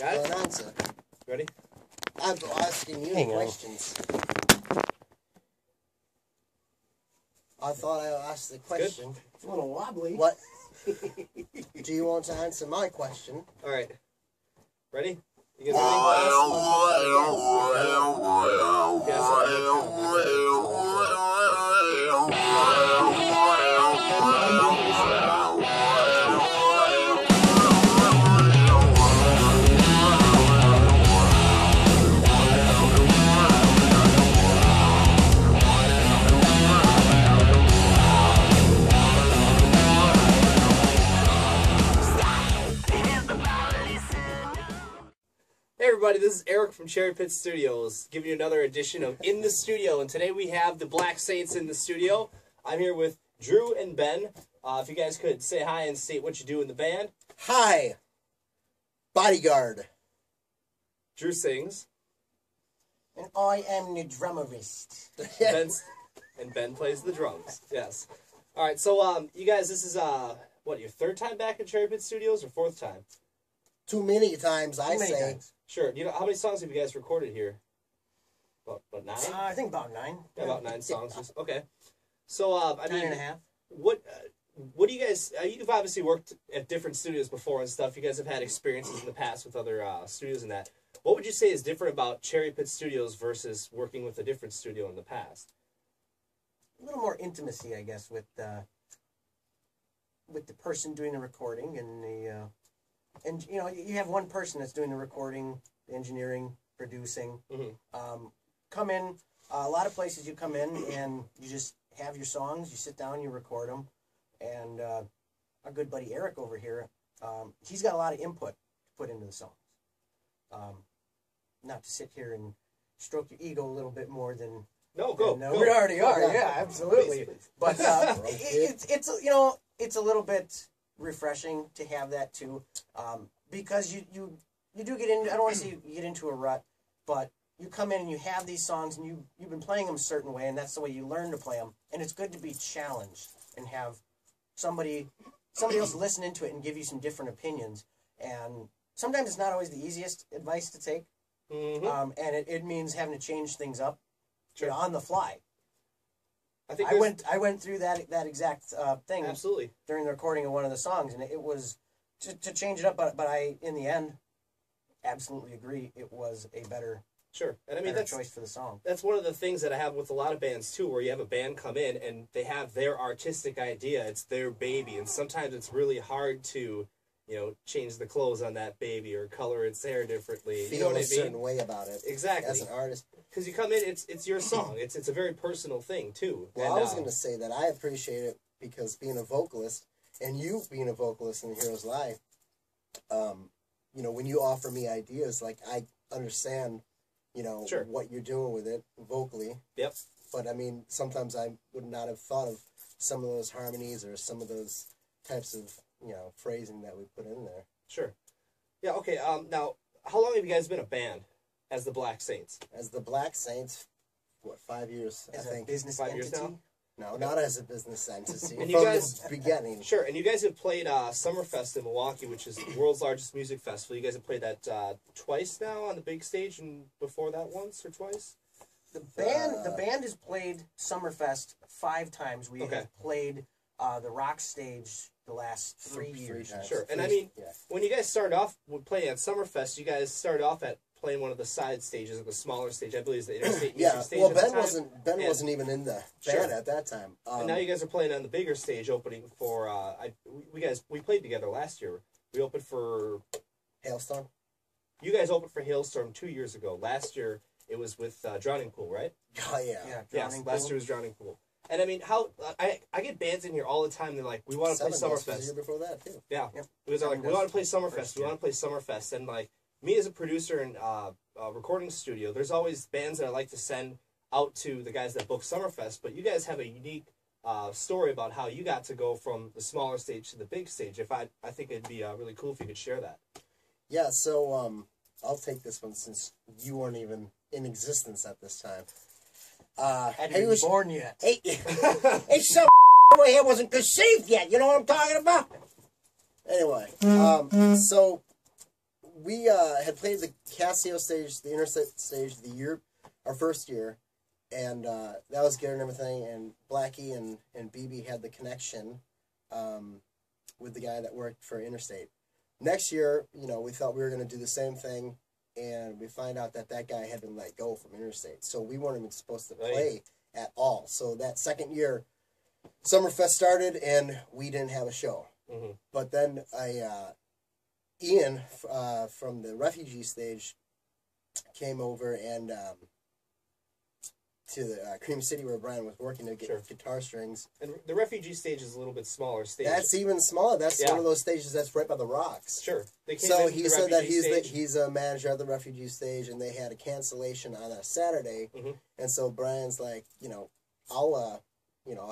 Got it? an answer. Ready? I'm asking you questions. I thought I asked the question. It's a little wobbly. What? Do you want to answer my question? All right. Ready? You guys ready? Hey everybody, this is Eric from Cherry Pit Studios, giving you another edition of In the Studio, and today we have the Black Saints in the studio. I'm here with Drew and Ben. If you guys could say hi and state what you do in the band. Hi. Bodyguard. Drew sings. And I am the drummerist. And Ben plays the drums. Yes. All right, so you guys, this is what, your third time back at Cherry Pit Studios or fourth time? Too many times, I say. Times. Sure. You know how many songs have you guys recorded here? About 9? I think about 9. Yeah, about 9 songs. Okay. So I mean, 9 and a half. What do you guys? You've obviously worked at different studios before and stuff. You guys have had experiences in the past with other studios and that. What would you say is different about Cherry Pit Studios versus working with a different studio in the past? A little more intimacy, I guess, with the person doing the recording and the and you know, you have one person that's doing the recording, the engineering, producing. Mm-hmm. Come in. A lot of places you come in and you just have your songs. You sit down, you record them, and our good buddy Eric over here, he's got a lot of input to put into the songs. Not to sit here and stroke your ego a little bit more than. No, go. No, we already are. Yeah, absolutely. Please. But it's you know, it's a little bit refreshing to have that too, because you do get into. I don't want to say you get into a rut, but you come in and you have these songs and you've been playing them a certain way, and that's the way you learn to play them. And it's good to be challenged and have somebody else listen into it and give you some different opinions. And sometimes it's not always the easiest advice to take, and it means having to change things up. Sure. You know, on the fly. I I went through that exact thing absolutely during the recording of one of the songs, and it was to change it up. But I, in the end, absolutely agree. It was a better and I mean that's choice for the song. That's one of the things that I have with a lot of bands too, where you have a band come in and they have their artistic idea. It's their baby, and sometimes it's really hard to, you know, change the clothes on that baby or color its hair differently. Feel you know what I mean? a certain way about it. Exactly. As an artist. Because you come in, it's your song. It's a very personal thing too. Well, and, I was going to say that I appreciate it because being a vocalist, and you being a vocalist in Heroes Live, you know, when you offer me ideas, like I understand, you know, what you're doing with it vocally. Yep. But I mean, sometimes I would not have thought of some of those harmonies or some of those types of, you know, phrasing that we put in there. Sure. Yeah. Okay. Now, how long have you guys been a band as the Black Saints? As the Black Saints, what, 5 years? As I think. a business 5 years entity? now. No, not as a business entity. And From you guys, the beginning. Sure, and you guys have played Summerfest in Milwaukee, which is the world's largest music festival. You guys have played that twice now on the big stage, and before that once or twice? The band has played Summerfest 5 times. We have played the rock stage the last 3 years. Sure, and I mean, when you guys started off with playing at Summerfest, you guys started off at playing one of the side stages, of the smaller stage. I believe is the Interstate Music stage. Well, at Ben the time. wasn't even in the band at that time. And now you guys are playing on the bigger stage, opening for. We played together last year. We opened for Hailstorm. You guys opened for Hailstorm 2 years ago. Last year it was with Drowning Pool, right? Oh yeah. Yes, last year was Drowning Pool. And I mean, how I get bands in here all the time. They're like, we want to play Summerfest. The year before that too. Yeah, because they're like, we want to play Summerfest. We want to play Summerfest. And like me as a producer and recording studio, there's always bands that I like to send out to the guys that book Summerfest. But you guys have a unique story about how you got to go from the smaller stage to the big stage. I think it'd be really cool if you could share that. Yeah. So I'll take this one since you weren't even in existence at this time. Hadn't even born yet. Hey, some over here wasn't conceived yet. You know what I'm talking about? Anyway, so we had played the Casio stage, the Interstate stage, our first year, and that was good and everything. And Blackie and BB had the connection with the guy that worked for Interstate. Next year, we thought we were going to do the same thing, and we find out that guy had been let go from Interstate, so we weren't even supposed to play at all. So that second year, Summerfest started, and we didn't have a show. Mm-hmm. But then Ian from the Refugee stage came over and to the Cream City where Brian was working to get guitar strings. And the Refugee stage is a little bit smaller stage. That's even smaller. That's one of those stages that's right by the rocks. Sure. So he said that he's a manager of the Refugee stage, and they had a cancellation on a Saturday. Mm-hmm. And so Brian's like, I'll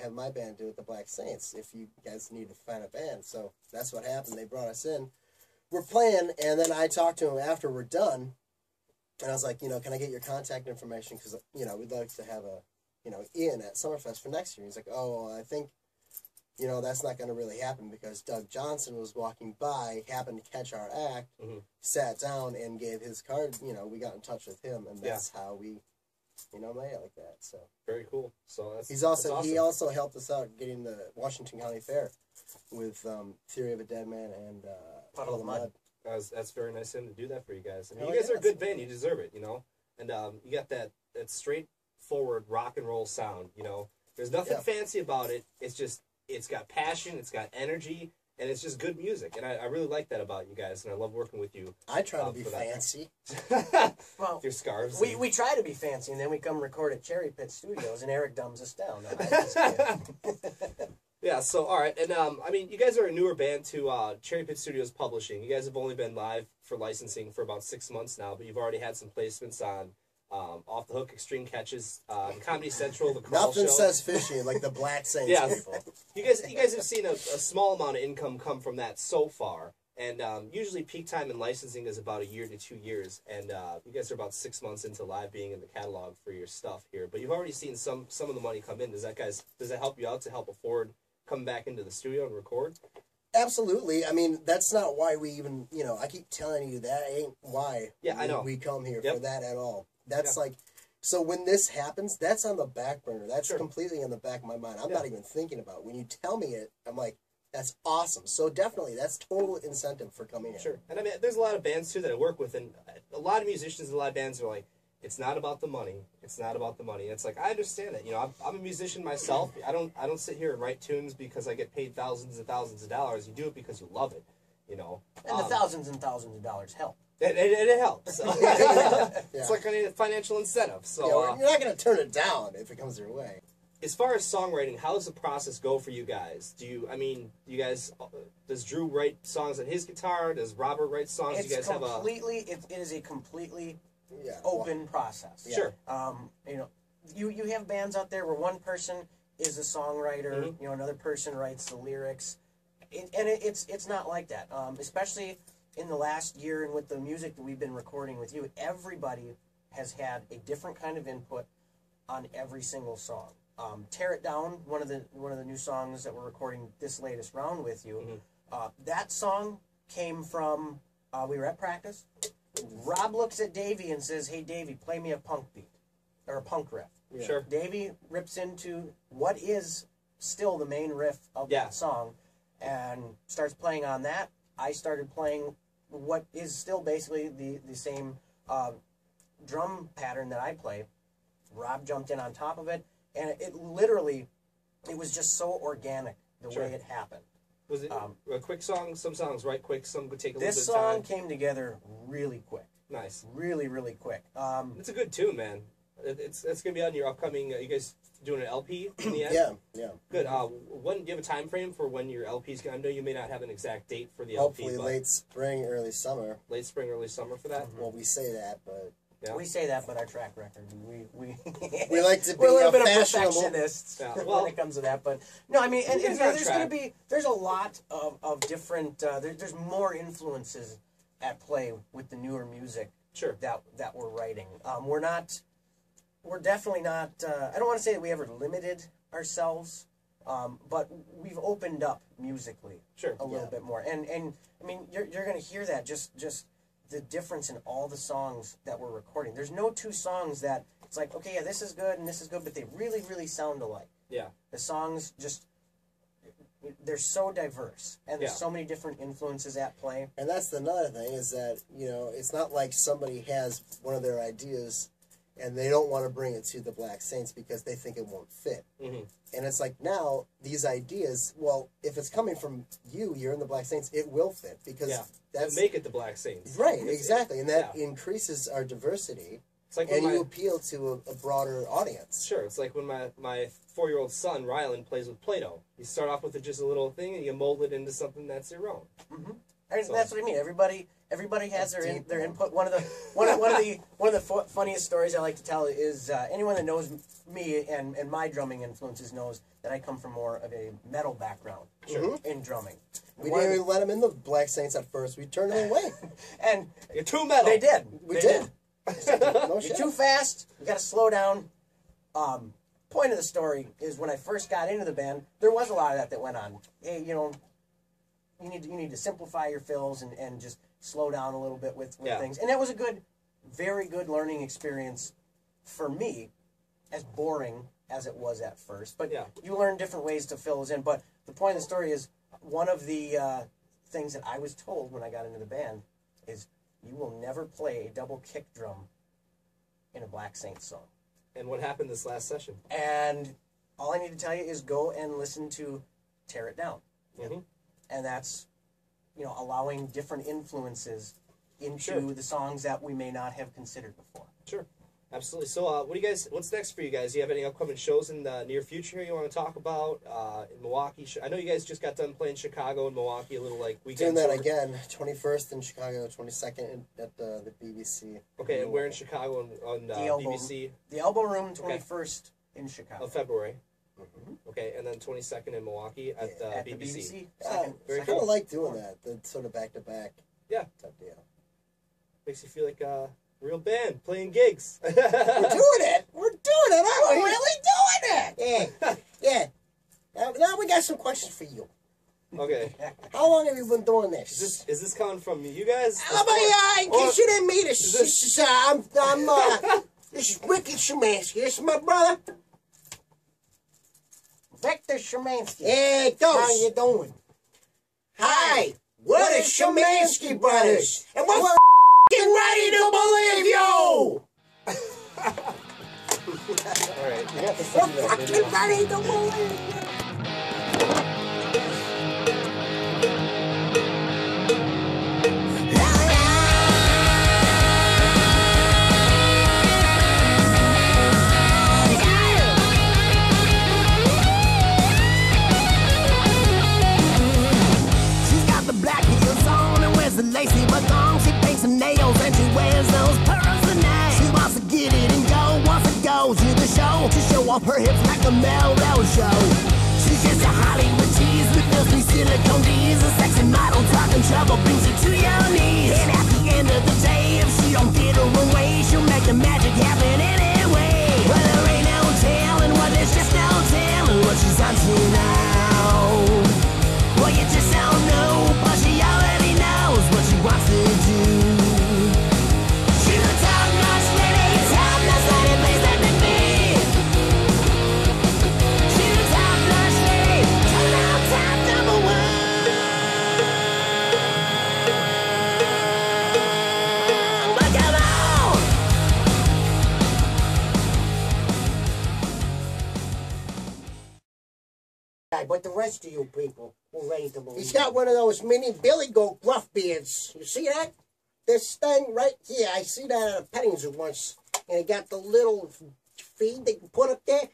have my band do it, the Black Saints, if you guys need to find a band. So that's what happened. They brought us in. We're playing, and then I talked to him after we're done. And I was like, can I get your contact information? Because, we'd like to have Ian at Summerfest for next year. He's like, oh, I think, that's not going to really happen because Doug Johnson was walking by, happened to catch our act, mm-hmm. sat down and gave his card. We got in touch with him, and that's how we, made it like that. So very cool. So that's awesome. He also helped us out getting the Washington County Fair with Theory of a Dead Man and Puddle of Mud. That's very nice of him to do that for you guys. I mean, you guys are a good band. You deserve it, And you got that straightforward rock and roll sound, There's nothing fancy about it. It's just, it's got passion, it's got energy, and it's just good music. And I really like that about you guys, and I love working with you. I try to be fancy. Well, your scarves. We try to be fancy, and then we come record at Cherry Pit Studios, and Eric dumbs us down. Yeah, so, all right. And, you guys are a newer band to Cherry Pit Studios Publishing. You guys have only been live for licensing for about 6 months now, but you've already had some placements on Off the Hook, Extreme Catches, Comedy Central, The Carl Nothing Show. says fishy like the Black Saints people. You guys have seen a small amount of income come from that so far. And usually peak time in licensing is about 1 year to 2 years. And you guys are about 6 months into live being in the catalog for your stuff here. But you've already seen some of the money come in. Does that help you out to help afford coming back into the studio and record? Absolutely. I mean, that's not why we even, I keep telling you that ain't why I know. we come here for that at all. That's like, so when this happens, that's on the back burner. That's completely in the back of my mind. I'm not even thinking about it. When you tell me it, I'm like, that's awesome. So definitely, that's total incentive for coming in. Sure. And I mean, there's a lot of bands, too, that I work with, and a lot of musicians and a lot of bands are like, it's not about the money. It's not about the money. It's like, I understand that. I'm a musician myself. I don't sit here and write tunes because I get paid thousands and thousands of dollars. You do it because you love it, And the thousands and thousands of dollars help. It helps. It's like a financial incentive. So you're not going to turn it down if it comes your way. As far as songwriting, how does the process go for you guys? Does Drew write songs on his guitar? Does Robert write songs? It is a completely open process. Yeah. Sure. You have bands out there where one person is a songwriter, mm-hmm. Another person writes the lyrics, and it's not like that. Especially in the last year and with the music that we've been recording with you, everybody has had a different kind of input on every single song. Tear It Down, one of the new songs that we're recording this latest round with you. Mm-hmm. That song came from we were at practice. Rob looks at Davey and says, "Hey, Davey, play me a punk beat or a punk riff." Yeah. Sure. Davey rips into what is still the main riff of that song and starts playing on that. I started playing what is still basically the same drum pattern that I play. Rob jumped in on top of it, and it was just so organic the way it happened. Was it a quick song? Some songs write quick, some could take a little bit of time. This song came together really quick. Nice. Really, really quick. It's a good tune, man. It's going to be on your upcoming, you guys doing an LP in the end? Yeah. Good. Do you have a time frame for when your LP's going? I know you may not have an exact date for the LP. Hopefully late spring, early summer. Late spring, early summer for that? Mm-hmm. Well, we say that, but... Yeah. We say that, but our track record, we like to be we're a little bit of fashionable perfectionists when it comes to that. But no, I mean, and there's a lot of different. There's more influences at play with the newer music. Sure. That we're writing. We're definitely not. I don't want to say that we ever limited ourselves, but we've opened up musically. Sure. A little bit more, and I mean, you're going to hear that just the difference in all the songs that we're recording. There's no two songs that it's like, okay, yeah, this is good and this is good, but they really, really sound alike. Yeah. The songs just, they're so diverse, and there's so many different influences at play. And that's another thing, is that, you know, it's not like somebody has one of their ideas and they don't want to bring it to the Black Saints because they think it won't fit. Mm-hmm. And it's like, now, these ideas, well, if it's coming from you, you're in the Black Saints, it will fit, because that's... make it the Black Saints. Right, exactly, and that increases our diversity, it's like and you appeal to a broader audience. Sure, it's like when my 4-year-old son, Rylan, plays with Play-Doh. You start off with just a little thing, and you mold it into something that's your own. Mm-hmm. So, that's what I mean. Everybody has their input. One of the funniest stories I like to tell is anyone that knows me and my drumming influences knows that I come from more of a metal background in drumming. We didn't even let them in the Black Saints at first. We turned them away. And you're too metal. They did. We did. No shit. You're too fast. You got to slow down. Point of the story is when I first got into the band, there was a lot of that went on. Hey, you know, you need to simplify your fills and just slow down a little bit with things. And that was a very good learning experience for me, as boring as it was at first. But you learn different ways to fill those in. But the point of the story is, one of the things that I was told when I got into the band is, you will never play a double kick drum in a Black Saints song. And what happened this last session? And all I need to tell you is go and listen to Tear It Down. Mm-hmm. And that's, you know, allowing different influences into the songs that we may not have considered before. Sure. Absolutely. So, what's next for you guys? Do you have any upcoming shows in the near future you want to talk about? In Milwaukee? I know you guys just got done playing Chicago and Milwaukee, a little like weekend. Doing that again, 21st in Chicago, 22nd at the BBC. Okay, and we're in Chicago on BBC? The Elbow Room, 21st in Chicago. Of February. Mm-hmm. Okay, and then 22nd in Milwaukee at the BBC. Yeah, I kind of like doing that, the sort of back-to-back type deal. Makes you feel like a real band playing gigs. We're doing it! We're doing it, aren't we? We're really doing it! Yeah. Now we got some questions for you. Okay. How long have you been doing this? Is this coming from you guys? In case you didn't meet us, this is Ricky Szymanski. This is my brother, Victor Szymanski. Hey, Ghost. How you doing? Hi, we're the Szymanski brothers, and we're ready to believe you! Alright. We're fucking ready to believe you! Lacy but long, she paints her nails and she wears those pearls tonight. She wants to get it and go, wants to go to the show to show off her hips like a Melrose show. She's just a Hollywood tease with those three silicone D's. A sexy model talking trouble brings her to your knees. And at the end of the day, if she don't get her away, she'll make the magic happen anyway. Well, there ain't no telling what, there's just no telling what she's on to now. Well, you just don't know, but she already knows what she wants to do. She's a top-notch lady, top-notch lady, please let me be. She's a top-notch lady, top number one. But come on! But the rest of you people, we're ready to believe. He's got one of those mini Billy Goat bluff beards. You see that? This thing right here. I see that at a petting zoo once. And it got the little feed they can put up there.